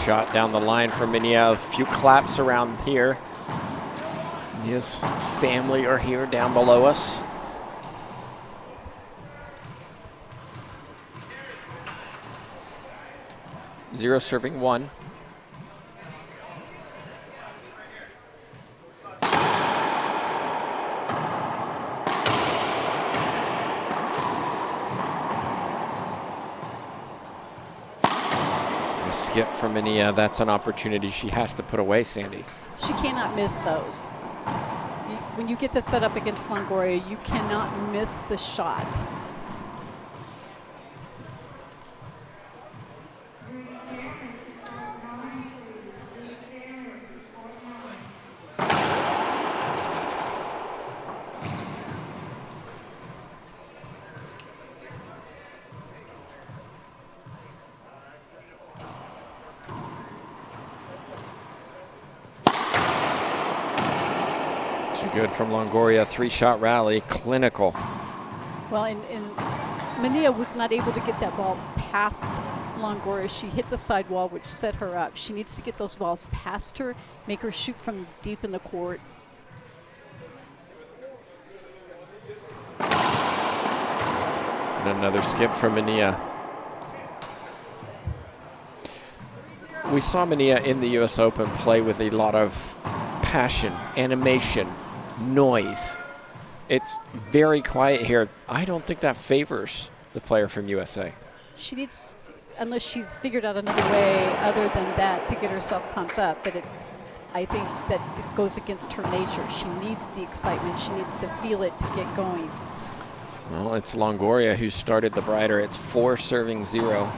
shot down the line for Manilla. A few claps around here. His family are here down below us. Zero serving one. A skip from Manilla. That's an opportunity she has to put away, Sandy. She cannot miss those. When you get to set up against Longoria, you cannot miss the shot. Too good from Longoria. Three-shot rally, clinical. Well, and Manilla was not able to get that ball past Longoria. She hit the sidewall, which set her up. She needs to get those balls past her, make her shoot from deep in the court. And another skip from Manilla. We saw Manilla in the U.S. Open play with a lot of passion, animation, noise. It's very quiet here. I don't think that favors the player from USA. She needs, unless she's figured out another way other than that to get herself pumped up, but I think that it goes against her nature. She needs the excitement. She needs to feel it to get going. Well, it's Longoria who started the brighter. It's 4 serving 0.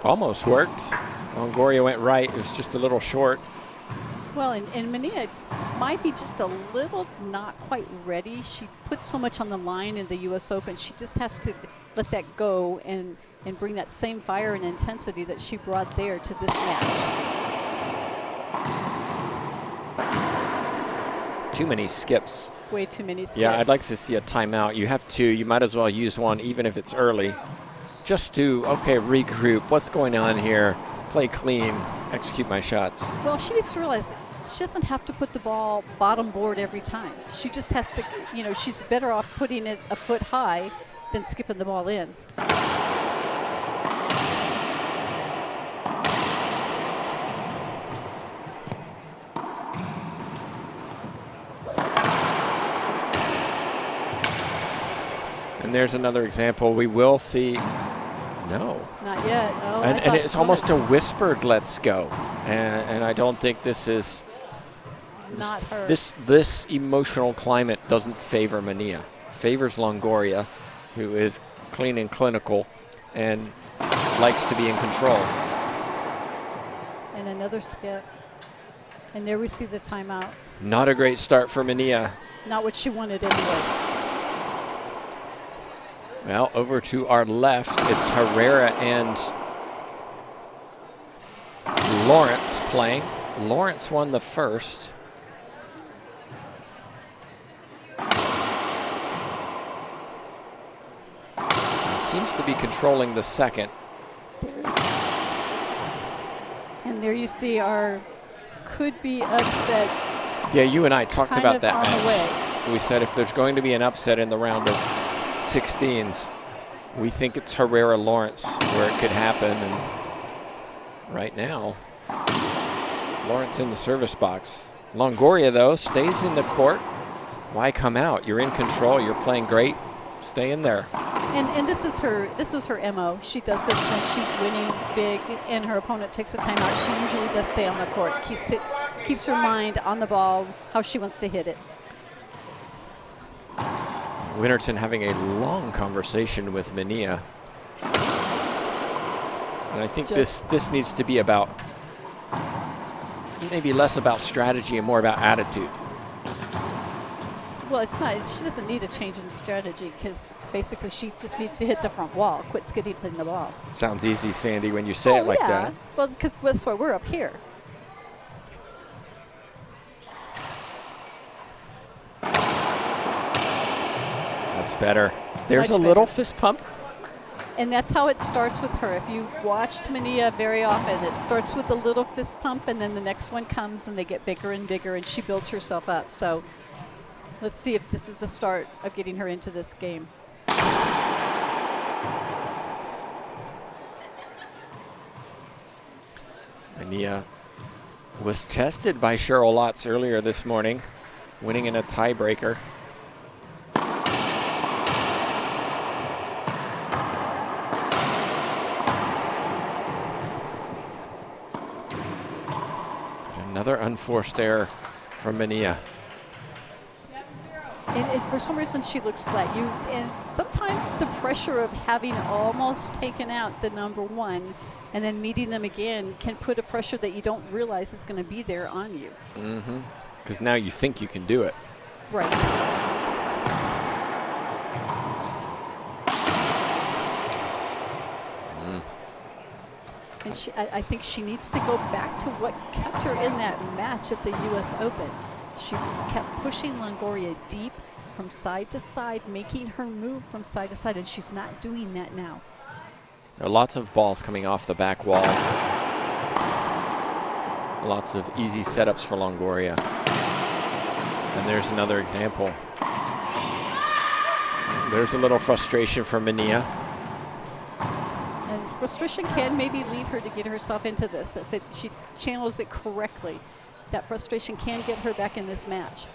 Almost worked. Longoria went right. It was just a little short. Well, and Manilla might be just a little not quite ready. She put so much on the line in the U.S. Open. She just has to let that go and bring that same fire and intensity that she brought there to this match. Too many skips. Way too many skips. Yeah, I'd like to see a timeout. You have 2. You might as well use one, even if it's early. Just to, okay, regroup. What's going on here? Play clean. Execute my shots. Well, she needs to realize that she doesn't have to put the ball bottom board every time. She just has to, you know, she's better off putting it a foot high than skipping the ball in. And there's another example. We will see. No. Not yet. No. And it's almost a whispered let's go. And I don't think this is not her. This emotional climate doesn't favor Manilla. Favors Longoria, who is clean and clinical and likes to be in control. And another skip. And there we see the timeout. Not a great start for Manilla. Not what she wanted anyway. Well, over to our left, it's Herrera and Lawrence playing. Lawrence won the first. And seems to be controlling the second. And there you see our could-be upset. Yeah, you and I talked about that match. We said if there's going to be an upset in the round of 16s, we think it's Herrera Lawrence where it could happen, and right now Lawrence in the service box. Longoria though stays in the court. Why come out? You're in control, you're playing great, stay in there. And this is her MO. She does this when she's winning big and her opponent takes a timeout. She usually does stay on the court, keeps her mind on the ball, how she wants to hit it. Winterton having a long conversation with Manilla. And I think this needs to be about, maybe less about strategy and more about attitude. Well, it's not, she doesn't need a change in strategy because basically she just needs to hit the front wall, quit skidding the ball. Sounds easy, Sandy, when you say it like that. Well, because that's why we're up here. That's better. There's Much a little better. fist pump. And that's how it starts with her. If you watched Manilla very often, it starts with a little fist pump, and then the next one comes, and they get bigger and bigger, and she builds herself up. So let's see if this is the start of getting her into this game. Manilla was tested by Cheryl Lotz earlier this morning, winning in a tiebreaker. Another unforced error from Manilla. And for some reason, she looks flat. And sometimes the pressure of having almost taken out the number one and then meeting them again can put a pressure that you don't realize is going to be there on you. Because now you think you can do it. Right. And I think she needs to go back to what kept her in that match at the U.S. Open. She kept pushing Longoria deep from side to side, making her move from side to side, and she's not doing that now. There are lots of balls coming off the back wall. Lots of easy setups for Longoria. And there's another example. There's a little frustration for Manilla. And frustration can maybe lead her to get herself into this. If she channels it correctly, that frustration can get her back in this match.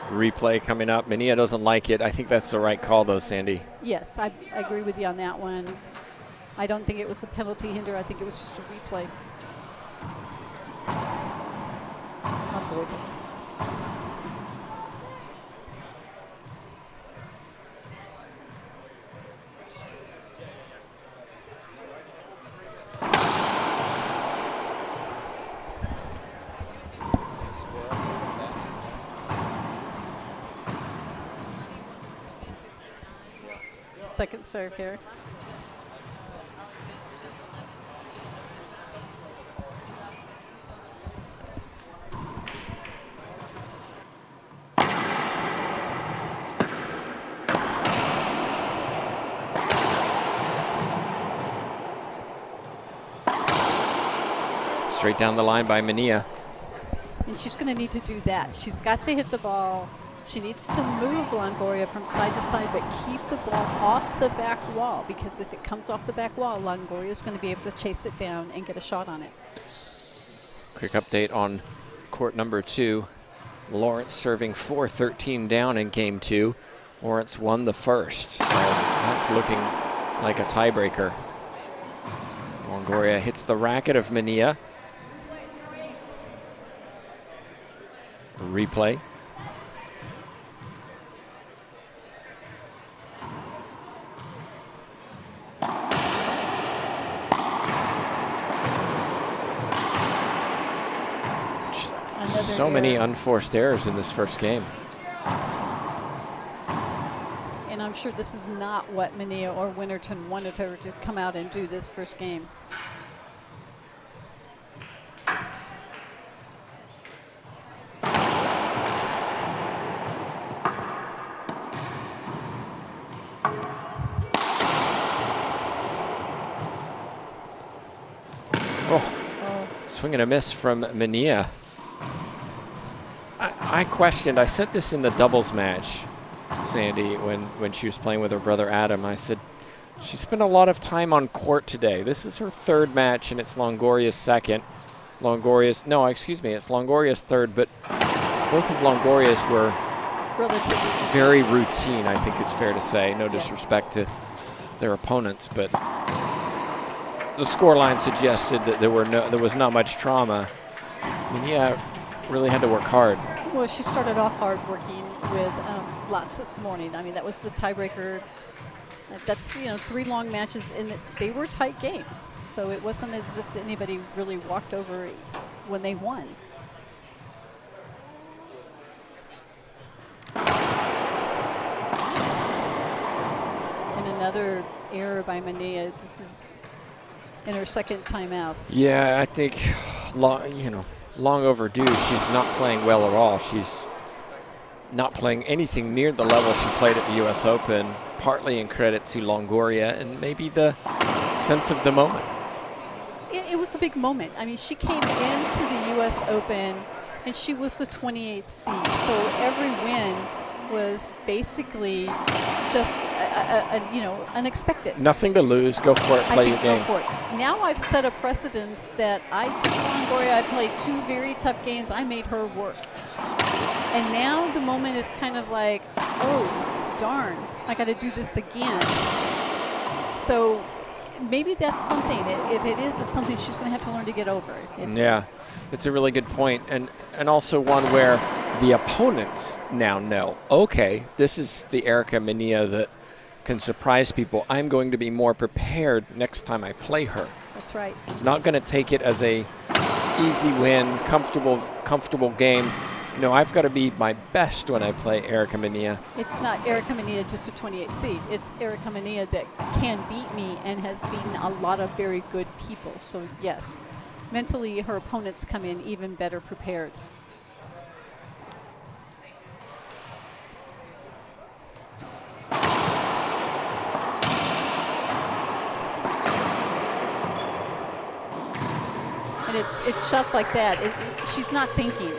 Replay coming up. Manilla doesn't like it. I think that's the right call, though, Sandy. Yes, I agree with you on that one. I don't think it was a penalty hinder. I think it was just a replay. Unbelievable. Second serve here. Straight down the line by Manilla. And she's going to need to do that. She's got to hit the ball. She needs to move Longoria from side to side, but keep the ball off the back wall, because if it comes off the back wall, Longoria is going to be able to chase it down and get a shot on it. Quick update on court number 2. Lawrence serving 4-13 down in game 2. Lawrence won the first, so that's looking like a tiebreaker. Longoria hits the racket of Manilla. Replay. So many unforced errors in this first game. And I'm sure this is not what Manilla or Winterton wanted her to come out and do this first game. Swing and a miss from Manilla. I questioned, I said this in the doubles match, Sandy, when she was playing with her brother Adam. I said, she spent a lot of time on court today. This is her third match, and it's Longoria's second. It's Longoria's third, but both of Longoria's were very routine, I think is fair to say. No disrespect to their opponents, but the scoreline suggested that there was not much trauma. Manilla really had to work hard. Well, she started off hard working with Lotz this morning. I mean, that was the tiebreaker. That's, 3 long matches, and they were tight games. So it wasn't as if anybody really walked over when they won. another error by Manilla. This is in her second timeout. Yeah, I think, long overdue. She's not playing well at all. She's not playing anything near the level she played at the U.S. Open, partly in credit to Longoria and maybe the sense of the moment. It was a big moment. I mean, she came into the U.S. Open, and she was the 28th seed. So every win was basically just, unexpected. Nothing to lose. Go for it. Play your game. Go for it. Now I've set a precedence that I took Longoria. I played 2 very tough games. I made her work. And now the moment is kind of like, oh, darn, I got to do this again. So maybe that's something. If it is, it's something she's going to have to learn to get over. It's a really good point. And also one where the opponents now know, okay, this is the Erica Manilla that can surprise people. I'm going to be more prepared next time I play her. That's right. Not going to take it as a easy win, comfortable game. No, I've got to be my best when I play Erica Manilla. It's not Erica Manilla just a 28 seed. It's Erica Manilla that can beat me and has beaten a lot of very good people. So, yes, mentally her opponents come in even better prepared. And it's shots like that. She's not thinking.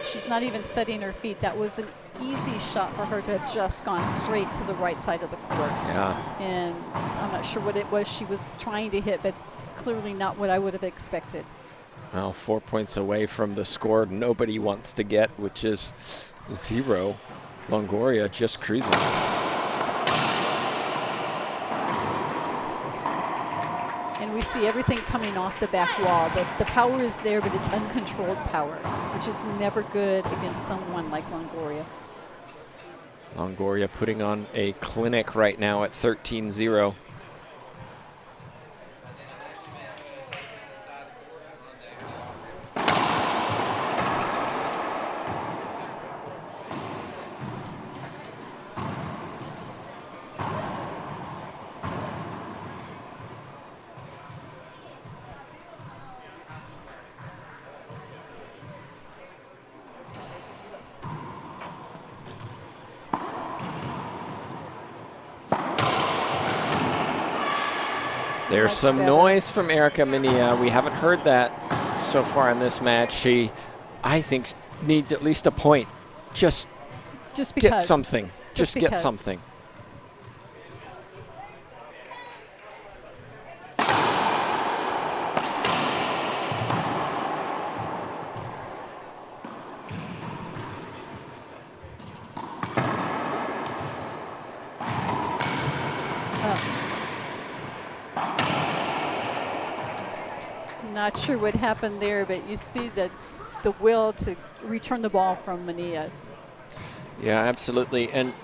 She's not even setting her feet. That was an easy shot for her to have just gone straight to the right side of the court. Yeah. And I'm not sure what it was she was trying to hit, but clearly not what I would have expected. Well, 4 points away from the score nobody wants to get, which is 0. Longoria just cruising. And we see everything coming off the back wall. The power is there, but it's uncontrolled power, which is never good against someone like Longoria. Longoria putting on a clinic right now at 13-0. There's some noise from Erica Manilla. We haven't heard that so far in this match. She, I think, needs at least a point. Just because. Get something. Just get something. Not sure what happened there, but you see the will to return the ball from Manilla. Yeah, absolutely. And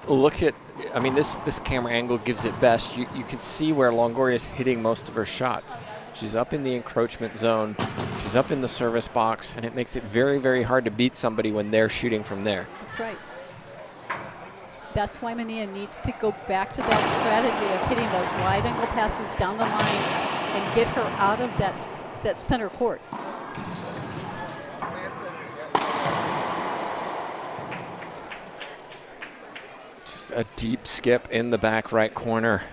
look at, I mean, this camera angle gives it best. You can see where Longoria is hitting most of her shots. She's up in the encroachment zone. She's up in the service box, and it makes it very, very hard to beat somebody when they're shooting from there. That's right. That's why Manilla needs to go back to that strategy of hitting those wide angle passes down the line and get her out of that center court. Just a deep skip in the back right corner.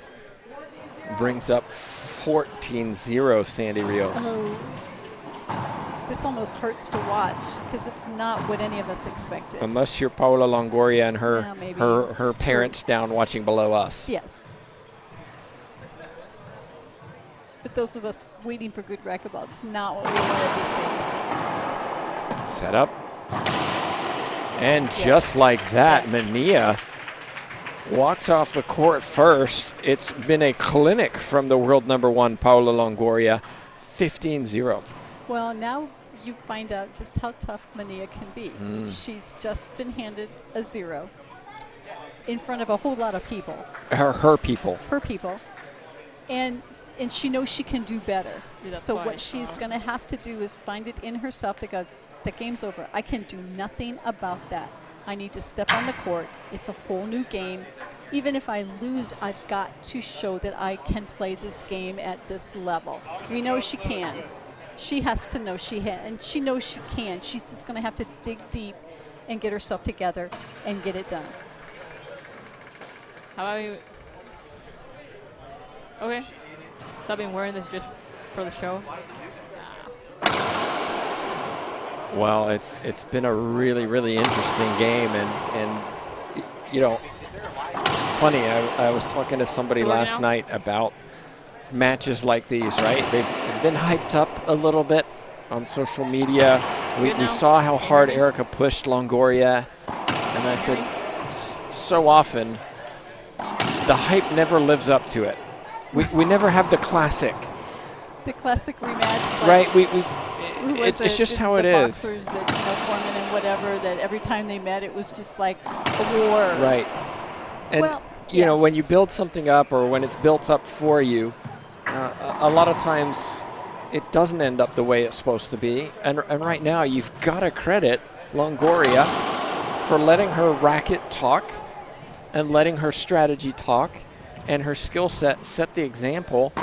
Brings up 14-0 Sandy Rios. Oh, this almost hurts to watch because it's not what any of us expected. Unless you're Paula Longoria and her parents down watching below us. Yes. But those of us waiting for good racquetball, it's not what we wanted to see. Set up. And just like that, Manilla walks off the court first. It's been a clinic from the world #1, Paula Longoria, 15-0. Well, now you find out just how tough Manilla can be. She's just been handed a 0 in front of a whole lot of people. Her people. Her people. And she knows she can do better. So what she's going to have to do is find it in herself to go, the game's over. I can do nothing about that. I need to step on the court. It's a whole new game. even if I lose, I've got to show that I can play this game at this level. We know she can. She has to know and she knows she can. She's just going to have to dig deep and get herself together and get it done. How about you? Okay. So I've been wearing this just for the show. Well, it's been a really, really interesting game, and you know, it's funny. I was talking to somebody last night about matches like these, right? They've been hyped up a little bit on social media. We saw how hard Erica pushed Longoria, and I said, so often the hype never lives up to it. We never have the classic. The classic rematch. Right. It's just how it is. Boxers that, Foreman and whatever, that every time they met, it was just like a war. Right. And, you know, when you build something up or when it's built up for you, a lot of times it doesn't end up the way it's supposed to be. And right now, you've got to credit Longoria for letting her racket talk and letting her strategy talk and her skill set the example.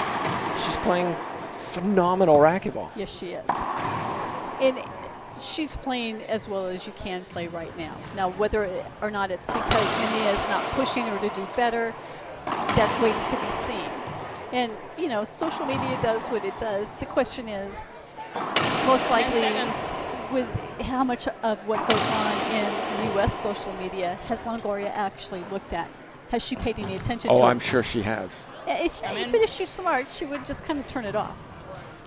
She's playing phenomenal racquetball. Yes, she is. And she's playing as well as you can play right now. Now, whether or not it's because Manilla is not pushing her to do better, that waits to be seen. And, social media does what it does. The question is, most likely, with how much of what goes on in U.S. social media has Longoria actually looked at? Has she paid any attention to it? Oh, I'm sure she has. But if she's smart, she would just kind of turn it off.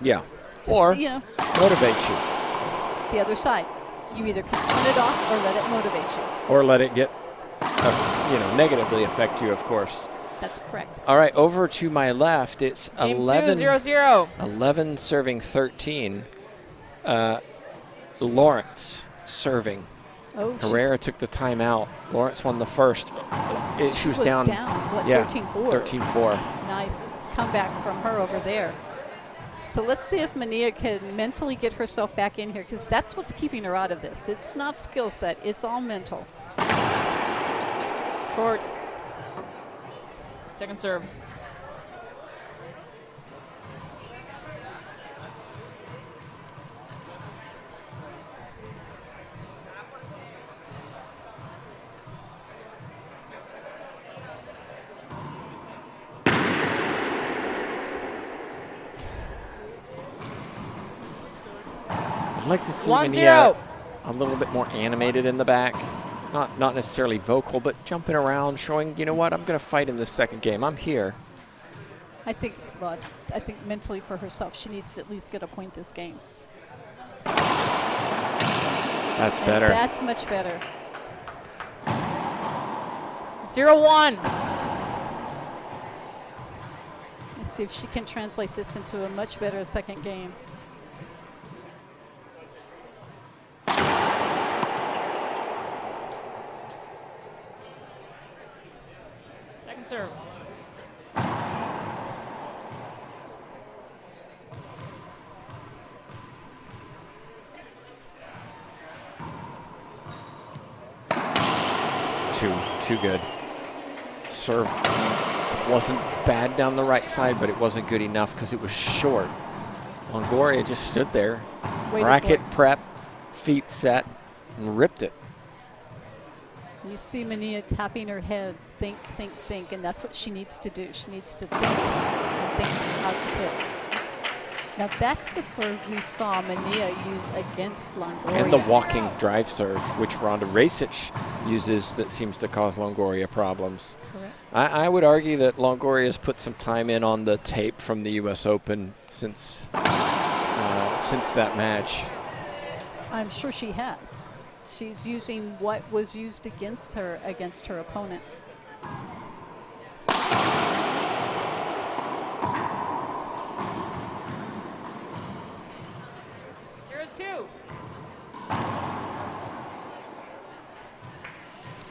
Yeah. Or motivate you. The other side. You either can turn it off or let it motivate you. Or let it get, negatively affect you, of course. That's correct. All right, over to my left, it's Game 11. 2-0-0. 11 serving 13. Lawrence serving. Oh, Herrera took the timeout. Lawrence won the first. She was down. What, yeah, 13-4? 13-4. Nice comeback from her over there. So let's see if Manilla can mentally get herself back in here, because that's what's keeping her out of this. It's not skill set. It's all mental. Short. Second serve. I'd like to see Manilla a little bit more animated in the back. Not necessarily vocal, but jumping around, showing, you know what, I'm going to fight in this second game. I'm here. I think mentally for herself, she needs to at least get a point this game. That's better. That's much better. 0-1. Let's see if she can translate this into a much better second game. Second serve. Too good. Serve wasn't bad down the right side, but it wasn't good enough because it was short. Longoria just stood there, racket prep, feet set, and ripped it. You see Manilla tapping her head, think, think, think, and that's what she needs to do. She needs to think and think positive. Now that's the serve we saw Manilla use against Longoria. And the walking drive serve, which Ronda Rasic uses, that seems to cause Longoria problems. Correct. I would argue that Longoria has put some time in on the tape from the U.S. Open since that match. I'm sure she has. She's using what was used against her opponent.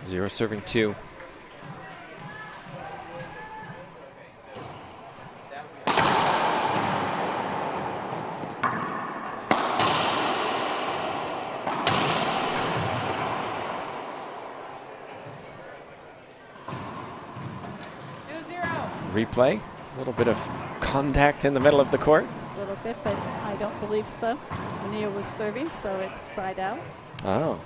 Zero serving 2. Replay. A little bit of contact in the middle of the court. A little bit, but I don't believe so. Manilla was serving, so it's side out. Oh.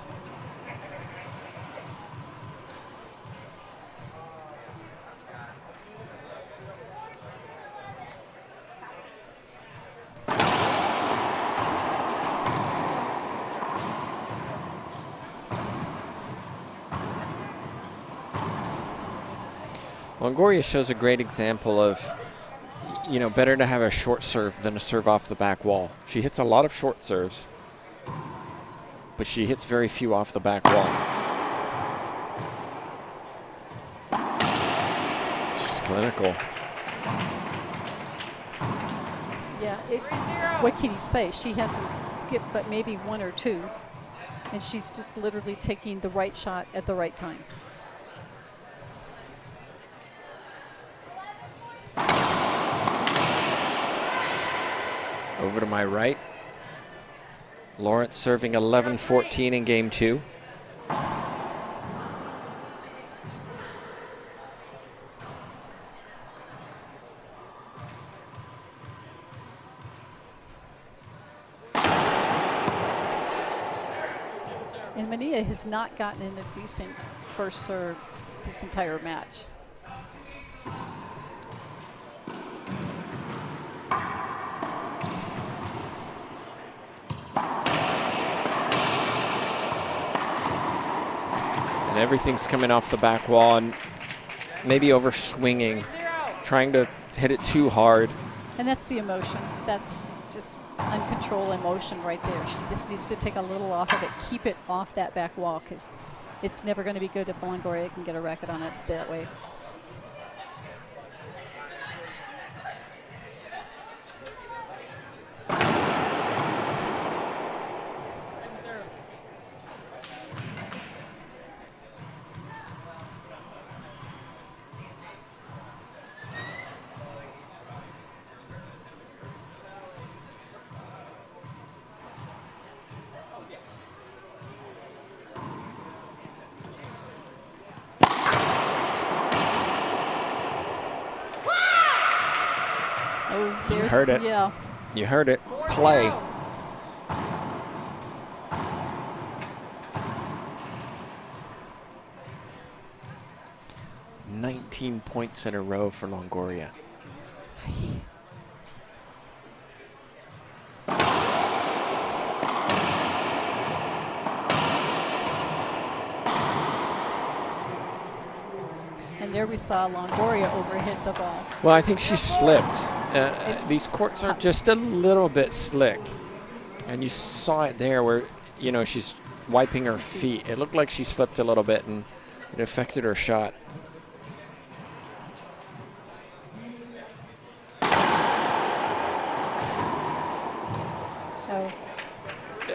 Longoria shows a great example of, you know, better to have a short serve than a serve off the back wall. She hits a lot of short serves, but she hits very few off the back wall. She's clinical. Yeah, what can you say? She hasn't skipped but maybe one or two, and she's just literally taking the right shot at the right time. Over to my right. Lawrence serving 11-14 in game 2. And Manilla has not gotten in a decent first serve this entire match. And everything's coming off the back wall and maybe over swinging, trying to hit it too hard. And that's the emotion. That's just uncontrolled emotion right there. She just needs to take a little off of it, keep it off that back wall, because it's never going to be good if Longoria can get a racket on it that way. You heard it. Yeah. You heard it. Play. "19 points in a row for Longoria." And there we saw Longoria overhit the ball. Well, I think she slipped. These courts are just a little bit slick. And you saw it there where, you know, she's wiping her feet. It looked like she slipped a little bit and it affected her shot. Oh,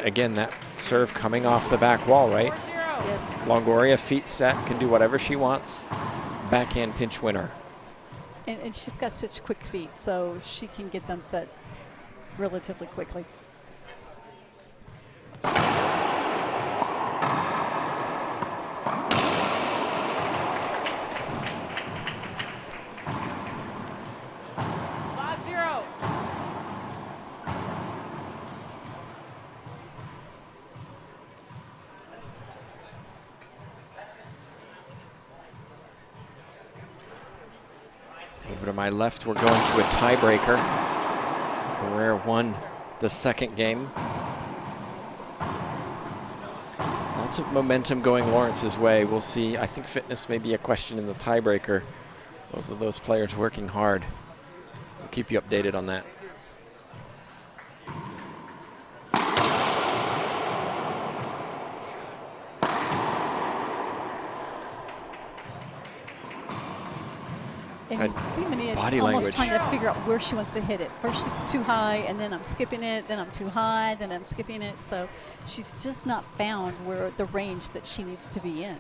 Again, that serve coming off the back wall, right? yes. Longoria, feet set, can do whatever she wants. Backhand pinch winner. And she's got such quick feet, so she can get them set relatively quickly. Over to my left, we're going to a tiebreaker. Herrera won the second game. Lots of momentum going Lawrence's way. We'll see. I think fitness may be a question in the tiebreaker. Both of those players working hard. We'll keep you updated on that. And you see Manilla body almost language. trying to figure out where she wants to hit it. First it's too high, and then I'm skipping it, then I'm too high, then I'm skipping it. So she's just not found where the range that she needs to be in.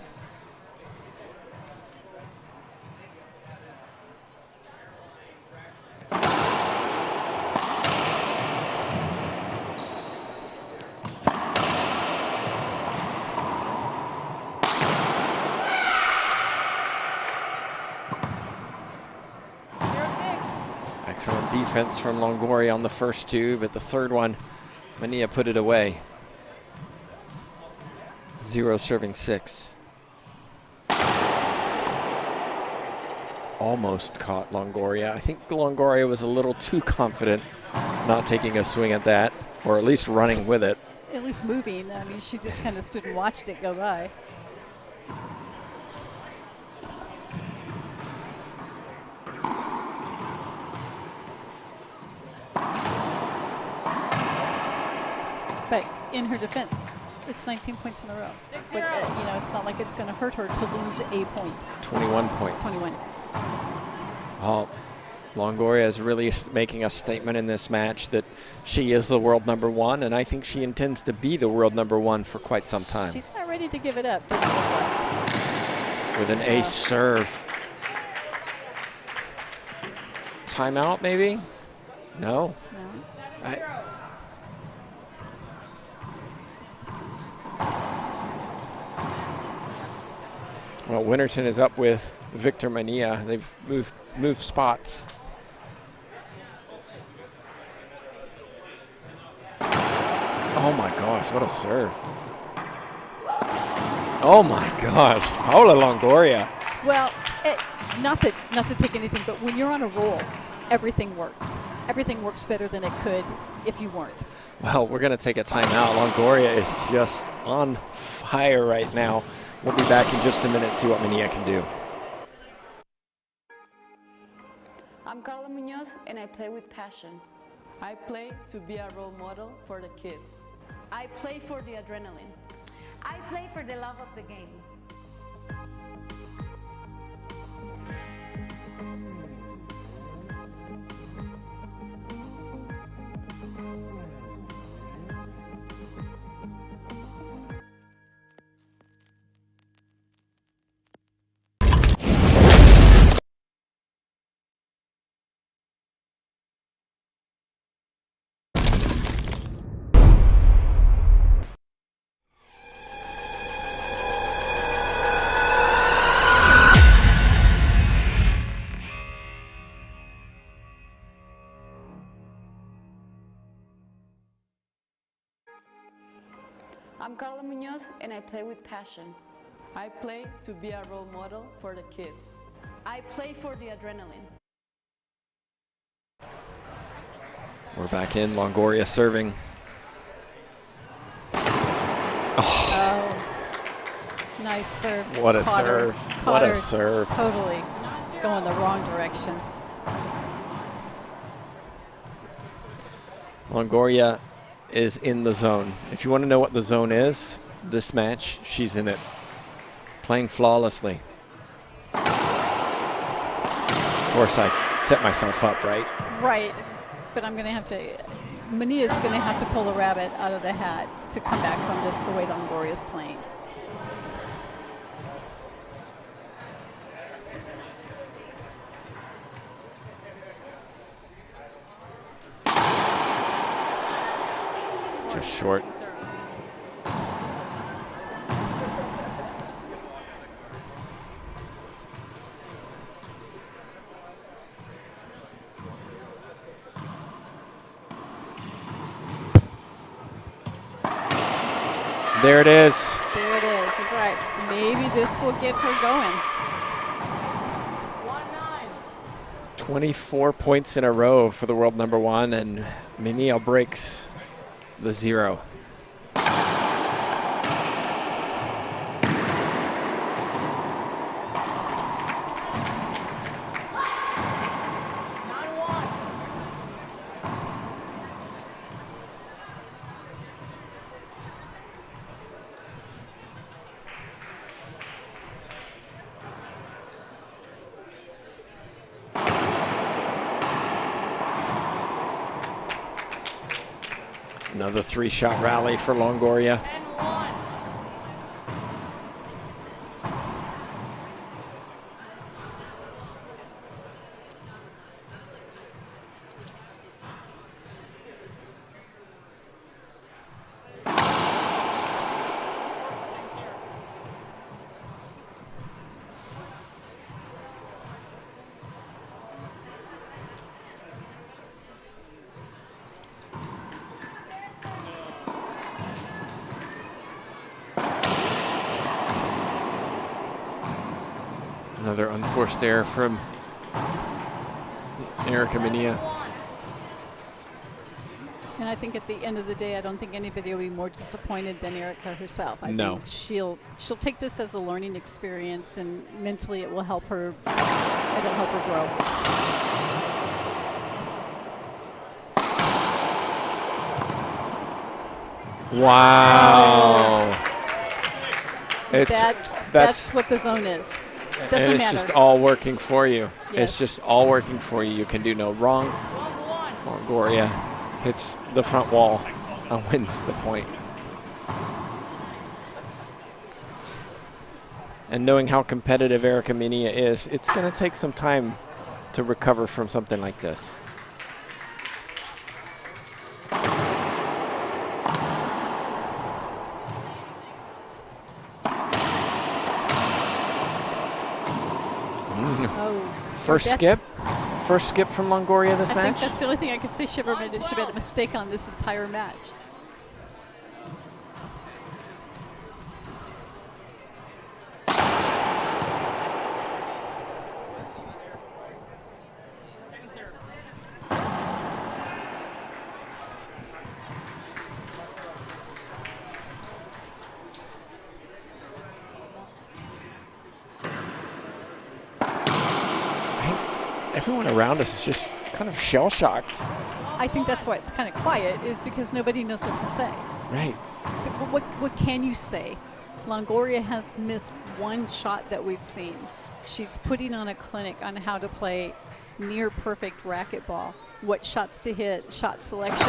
Excellent defense from Longoria on the first two, but the third one, Manilla put it away. 0 serving 6. Almost caught Longoria. I think Longoria was a little too confident not taking a swing at that, or at least running with it. At least moving. I mean, she just kind of stood and watched it go by. But in her defense, it's 19 points in a row. But, you know, it's not like it's going to hurt her to lose a point. 21 points. 21. Well, Longoria is really making a statement in this match that she is the world #1, and I think she intends to be the world #1 for quite some time. She's not ready to give it up. With an ace serve. Timeout, maybe? No? No. Well, Winterton is up with Victor Manilla. They've moved spots. Oh my gosh, what a serve. Oh my gosh, Paula Longoria. Well, not to take anything, but when you're on a roll, everything works. Everything works better than it could if you weren't. Well, we're going to take a timeout. Longoria is just on fire right now. We'll be back in just a minute, see what Manilla can do. I'm Carla Munoz and I play with passion. I play to be a role model for the kids. I play for the adrenaline. I play for the love of the game. I'm Carla Munoz and I play with passion. I play to be a role model for the kids. I play for the adrenaline. We're back in. Longoria serving. Oh, nice serve. What a Caught her. serve. Caught What a her serve. Totally going the wrong direction. Longoria is in the zone. If you want to know what the zone is, this match, she's in it. Playing flawlessly. Of course, I set myself up, right? Right, but I'm going to have to, Manilla's going to have to pull a rabbit out of the hat to come back from this the way Longoria's playing. Just short. There it is. There it is. That's right. Maybe this will get her going. 24 points in a row for the world #1, and Manilla breaks the 0. Another 3-shot rally for Longoria. Another unforced error from Erica Manilla. And I think at the end of the day, I don't think anybody will be more disappointed than Erica herself. I No. think she'll take this as a learning experience, and mentally it will help her. It'll help her grow. Wow. That's what the zone is. Doesn't and it's matter. just all working for you. Yes. It's just all working for you. You can do no wrong. Longoria hits the front wall and wins the point. And knowing how competitive Erica Manilla is, it's going to take some time to recover from something like this. First skip from Longoria this I match. think that's the only thing I could say she made a mistake on this entire match. Everyone around us is just kind of shell-shocked. I think that's why it's kind of quiet, is because nobody knows what to say. Right. What can you say? Longoria has missed one shot that we've seen. She's putting on a clinic on how to play near perfect racquetball, what shots to hit, shot selection.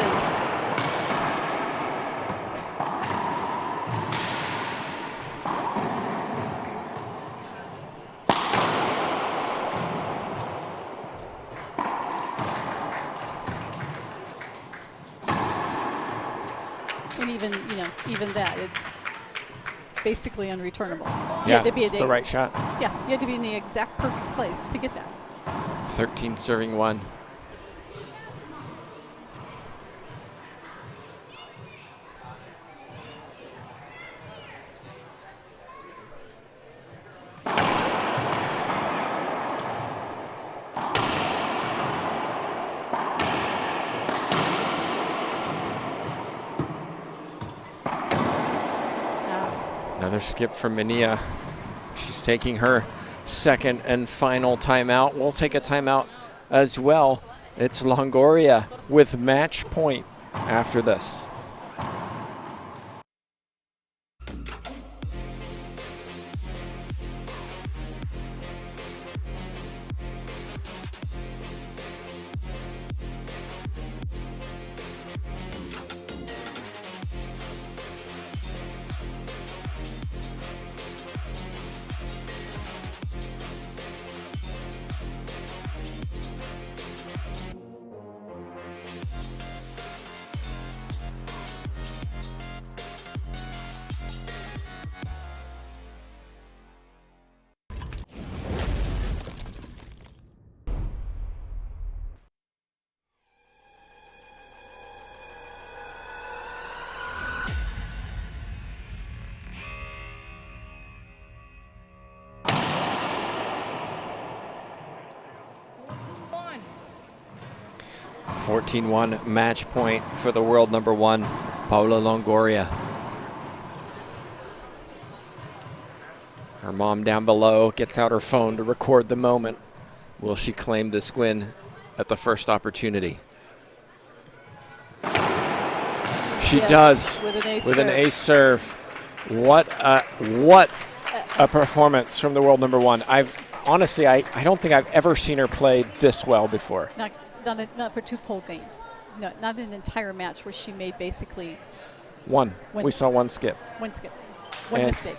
And even that, it's basically unreturnable. Yeah, it's the right shot. Yeah, you had to be in the exact perfect place to get that. 13 serving 1. Another skip from Manilla. She's taking her second and final timeout. We'll take a timeout as well. It's Longoria with match point after this. A 14-1 match point for the world number 1, Paula Longoria. Her mom down below gets out her phone to record the moment. Will she claim this win at the first opportunity? She does with an ace serve. What a performance from the world number 1. Honestly, I don't think I've ever seen her play this well before. Not for 2 pole games. No, not an entire match where she made basically one. We saw one skip. One mistake.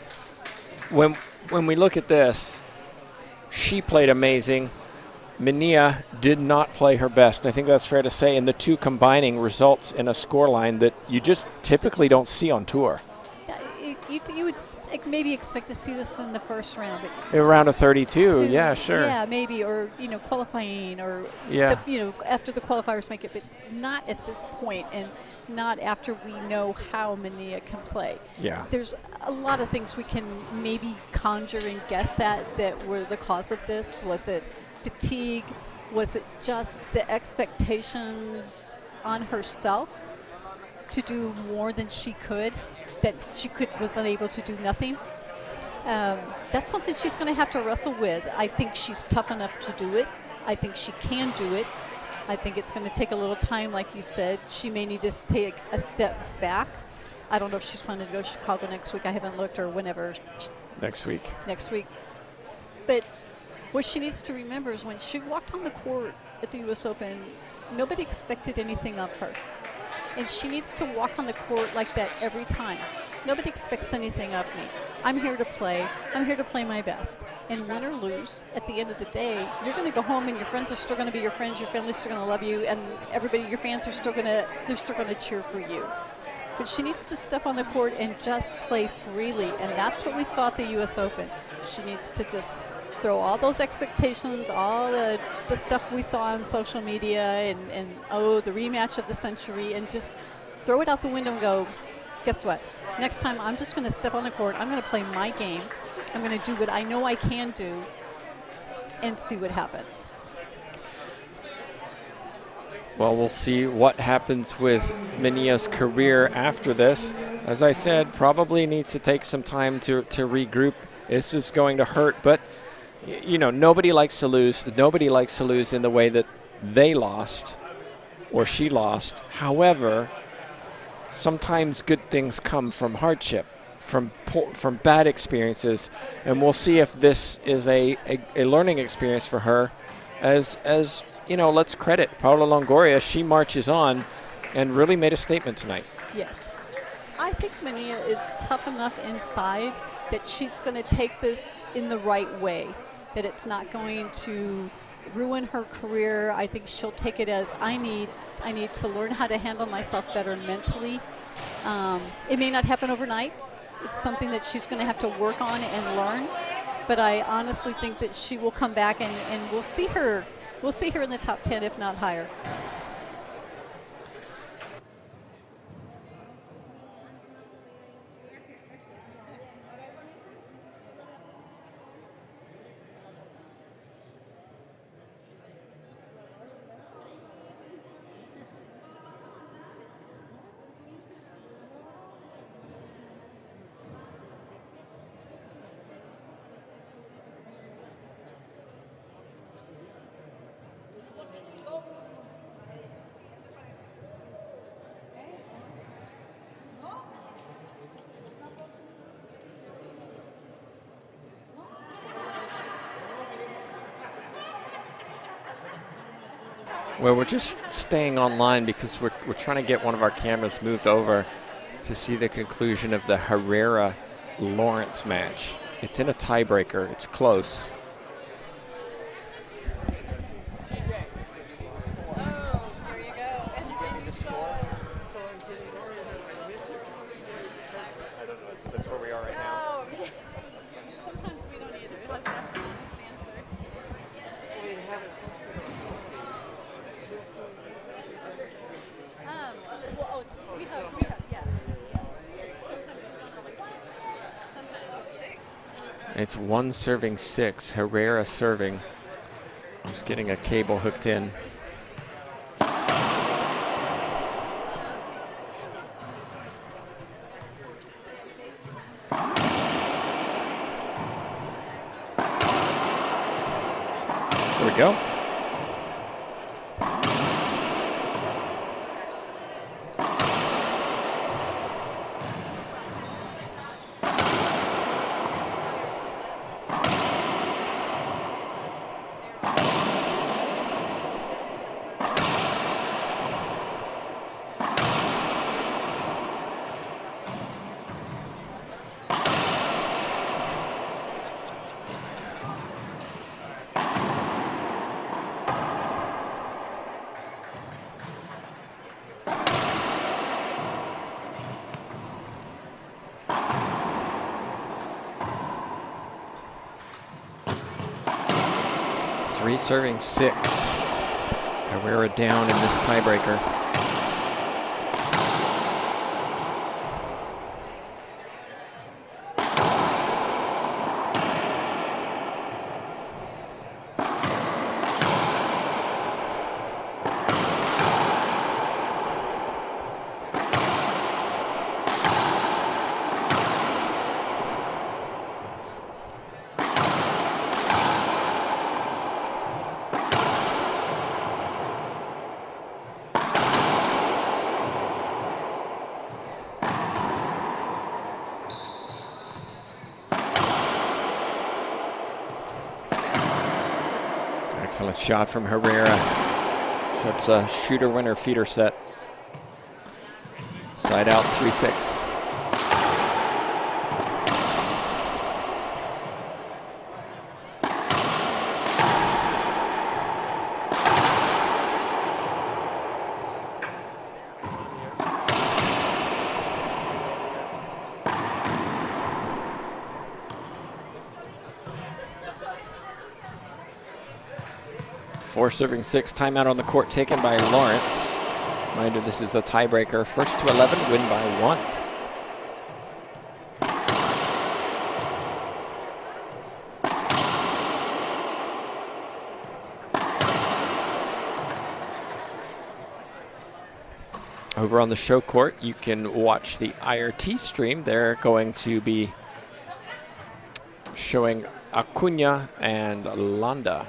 When we look at this, she played amazing. Manilla did not play her best. I think that's fair to say. And the two combining results in a scoreline that you just typically don't see on tour. you would maybe expect to see this in the first round. But Around a 32, yeah, sure. Yeah, maybe, or qualifying, or Yeah. after the qualifiers make it, but not at this point, and not after we know how Manilla can play. Yeah. There's a lot of things we can maybe conjure and guess at that were the cause of this. Was it fatigue? Was it just the expectations on herself to do more than she could? That she was unable to do nothing. That's something she's going to have to wrestle with. I think she's tough enough to do it. I think she can do it. I think it's going to take a little time, like you said. She may need to take a step back. I don't know if she's planning to go to Chicago next week. I haven't looked, or whenever. Next week. Next week. But what she needs to remember is when she walked on the court at the U.S. Open, nobody expected anything of her. And she needs to walk on the court like that every time. Nobody expects anything of me. I'm here to play. I'm here to play my best. And win or lose, at the end of the day, you're going to go home and your friends are still going to be your friends. Your family's still going to love you, and everybody, your fans are still going to cheer for you. But she needs to step on the court and just play freely, and that's what we saw at the U.S. Open. She needs to just throw all those expectations, all the stuff we saw on social media, and the rematch of the century, and just throw it out the window and go, guess what? Next time I'm just going to step on the court. I'm going to play my game. I'm going to do what I know I can do and see what happens. Well, we'll see what happens with Manilla's career after this. As I said, probably needs to take some time to regroup. This is going to hurt, but nobody likes to lose. Nobody likes to lose in the way that they lost or she lost. However, sometimes good things come from hardship, from bad experiences, and we'll see if this is a learning experience for her. As let's credit Paula Longoria. She marches on and really made a statement tonight. Yes. I think Manilla is tough enough inside that she's going to take this in the right way, that it's not going to ruin her career. I think she'll take it as I need to learn how to handle myself better mentally. It may not happen overnight. It's something that she's going to have to work on and learn. But I honestly think that she will come back, and we'll see her. We'll see her in the top 10, if not higher. Well, we're just staying online because we're trying to get one of our cameras moved over to see the conclusion of the Herrera-Lawrence match. It's in a tiebreaker. It's close. That's where we are right now. Sometimes we don't either. Like that honest answer. We have, yeah. Sometimes 6. It's 1-6. Herrera serving. Just getting a cable hooked in. There we go. 3 serving 6. Herrera down in this tiebreaker. Excellent shot from Herrera. Shows a shooter winner feeder set. Side out 3-6. Four serving 6, timeout on the court taken by Lawrence. Reminder, this is the tiebreaker. First to 11, win by 1. Over on the show court, you can watch the IRT stream. They're going to be showing Acuna and Landa.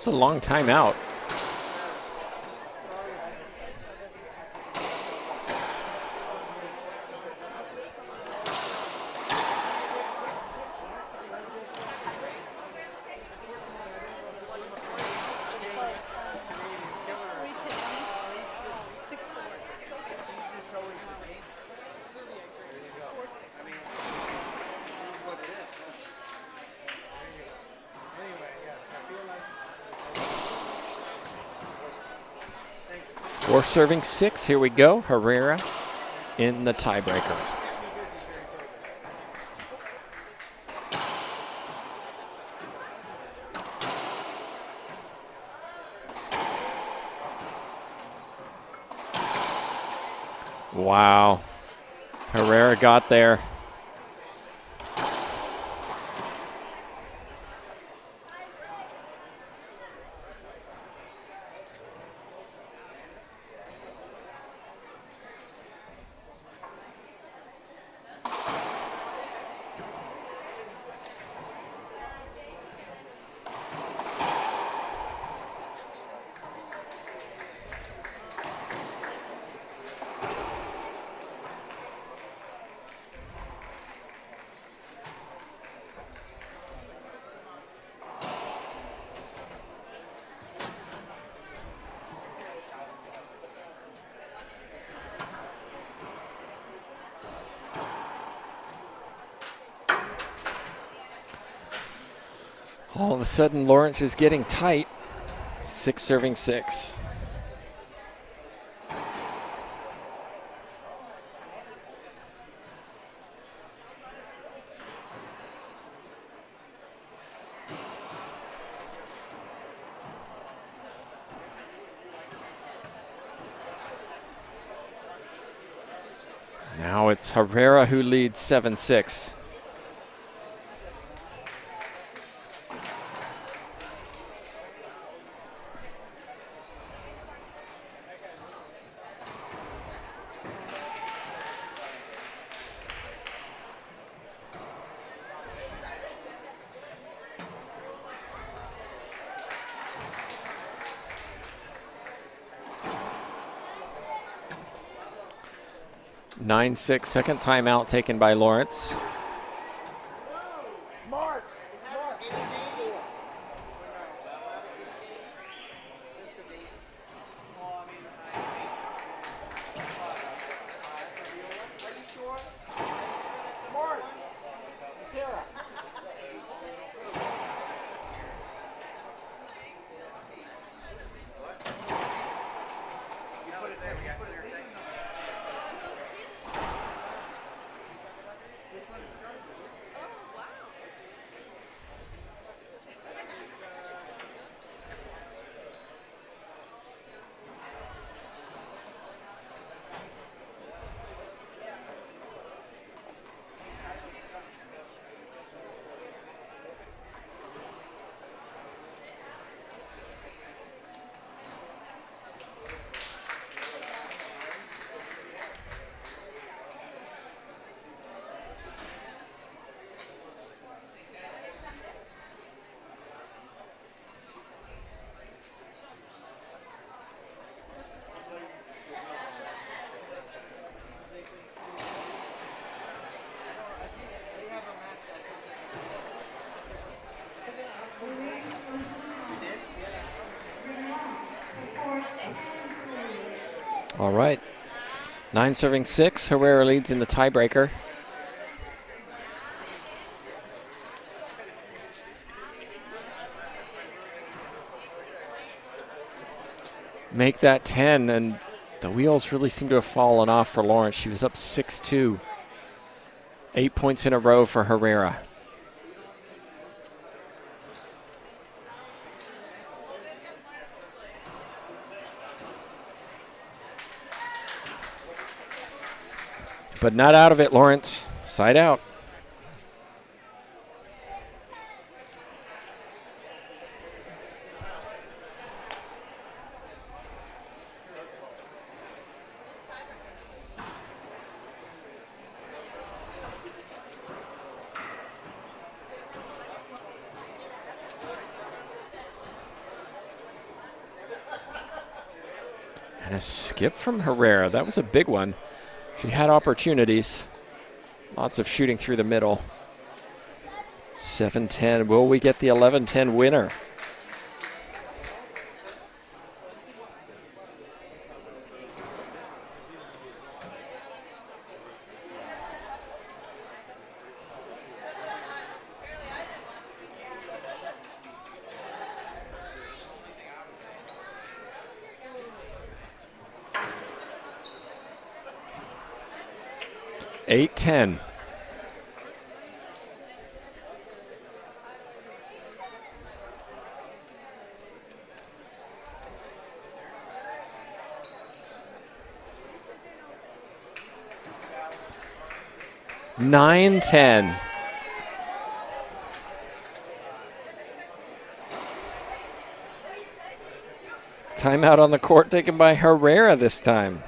It's a long time out. Four serving 6, here we go. Herrera in the tiebreaker. Wow, Herrera got there. All of a sudden, Lawrence is getting tight. 6 serving 6. It's Herrera who leads 7-6. Nine six, second timeout taken by Lawrence. All right. 9-6. Herrera leads in the tiebreaker. Make that 10, and the wheels really seem to have fallen off for Lawrence. She was up 6-2. 8 points in a row for Herrera. But not out of it, Lawrence. Side out. And a skip from Herrera. That was a big one. She had opportunities. Lots of shooting through the middle. 7-10. Will we get the 11-10 winner? Eight 10. Nine 10. Timeout on the court taken by Herrera this time.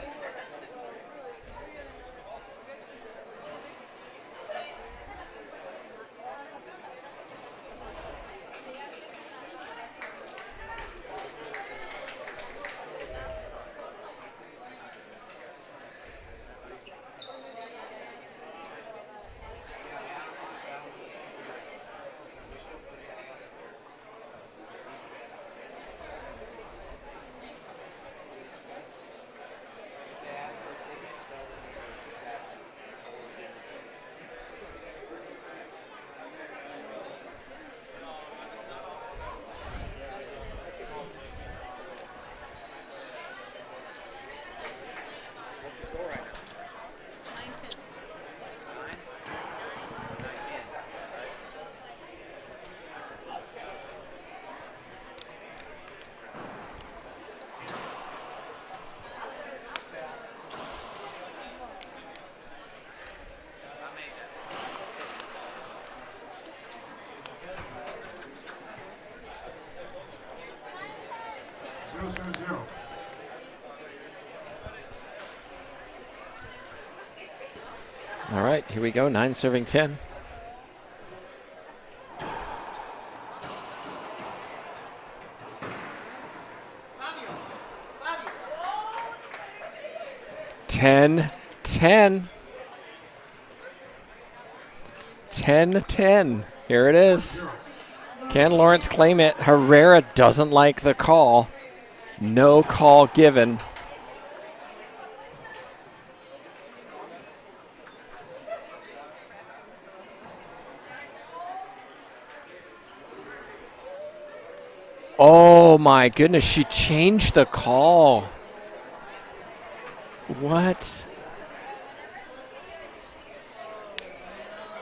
All right, here we go. 9 serving 10. Ten, 10. 10-10. Here it is. Can Lawrence claim it? Herrera doesn't like the call. No call given. Oh my goodness, she changed the call. What?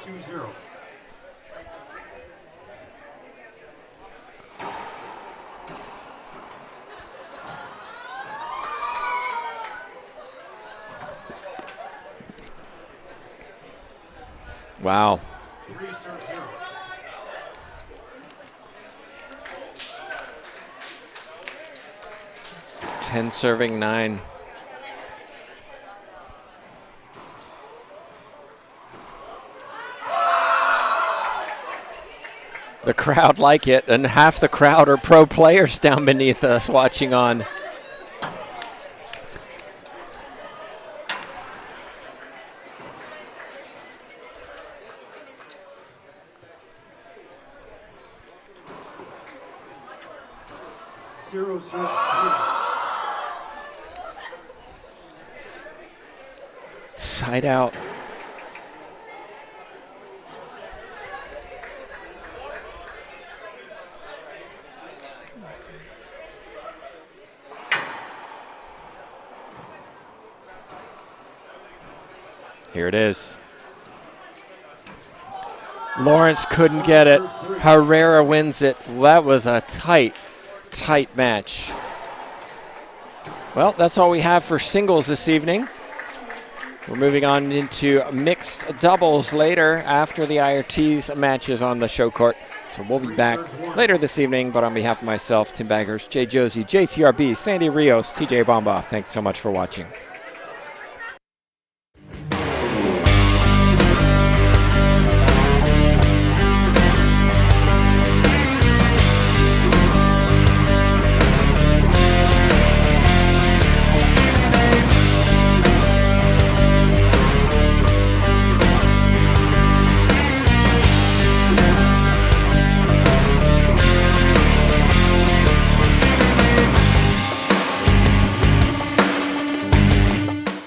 2-0. Wow. 3-0. 10 serving 9. The crowd like it, and half the crowd are pro players down beneath us watching on. Side out. Here it is. Lawrence couldn't get it. Herrera wins it. That was a tight match. Well, that's all we have for singles this evening. We're moving on into mixed doubles later after the IRT's matches on the show court. So we'll be back later this evening. But on behalf of myself, Tim Baggers, Jay Josie, JTRB, Sandy Rios, TJ Bomba, thanks so much for watching.